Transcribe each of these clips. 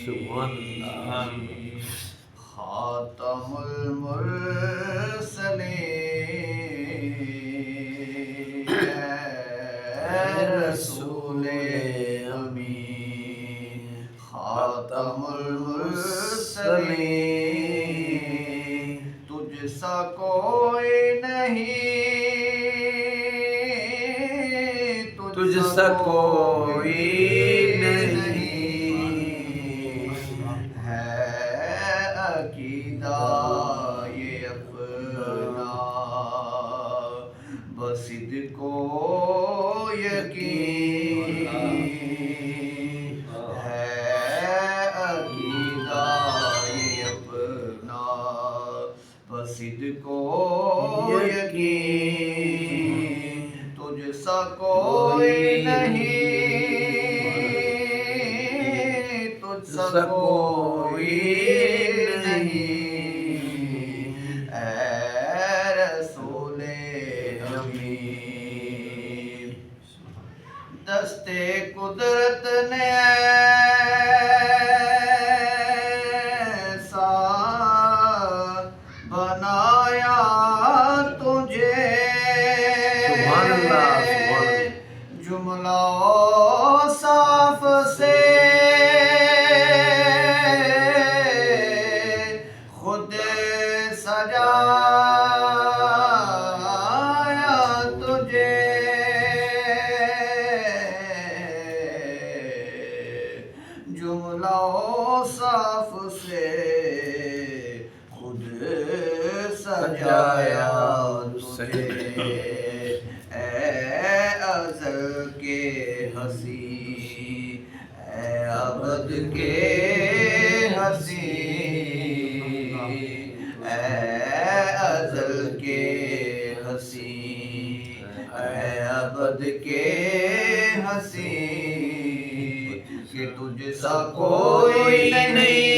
سبحان اللہ خاتم المرسلین اے رسول امین خاتم المرسلین تجھ سا کوئی نہیں تجھ سا کوئی نہیں ہے عقیدہ یہ اپنا بصدق و یقین ہے عقیدہ یہ اپنا بصدق و یقین تجھ سا کوئی نہیں تجھ سا کوئی نہیں اے رسول امین دست قدرت نے ایسا بنایا تجھے سبحان اللہ جملہ صاف سے خود سجایا تجھے جملہ صاف سے خود سجایا تجھے ازل کے ہنسی اے ابد کے ہنسی اے ازل کے ہنسی اے ابد کے ہنسی کہ تجھ سا کوئی نہیں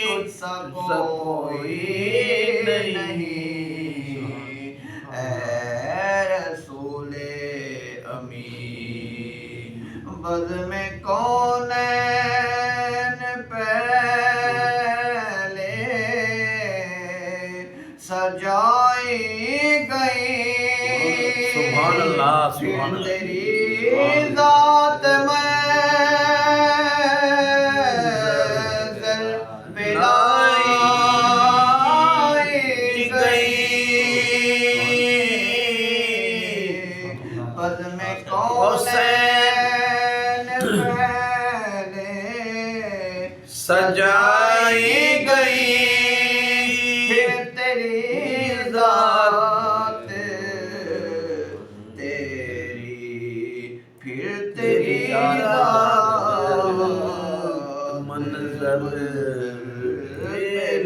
تجھ سا کوئی نہیں اے رسول امین بزم کونین پہلے سجائی گئی سبحان اللہ سبحان اللہ تیری ذات میں بزم کونین پہلے سجائی گئی پھر تیری ذات تیری پھر تیری ذات منظر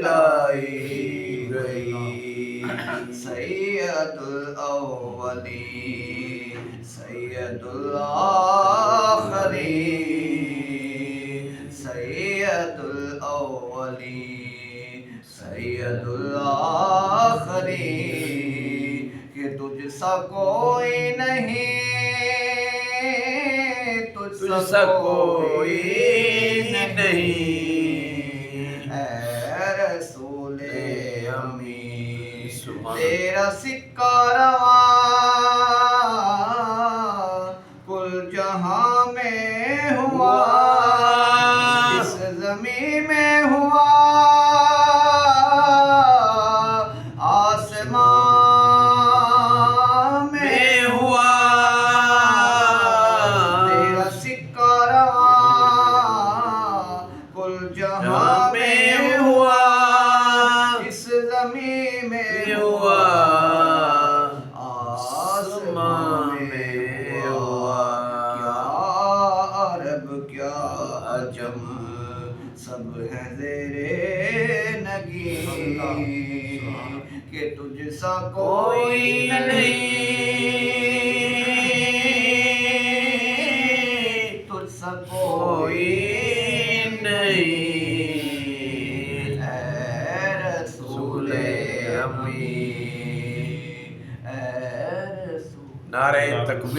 لائی گئی سید الاولین سید الآخرین سید الاولین سید الآخرین کہ تجھ سا کوئی نہیں تجھ سا کوئی نہیں اے رسول امین تیرا سکہ رواں کل جہاں میں ہوا اس زمین میں ہوا آسمان میں ہوا تیرا سکہ رواں کل جہاں میں ہوا اس زمین میں ہوا آسمان میں ہوا کیا عرب کیا عجم سب ہے زیرے نگین کہ تجھ سا کوئی نہیں تجھ سا کوئی نہیں اے رسول امین اے رسول نعرہ تکبیر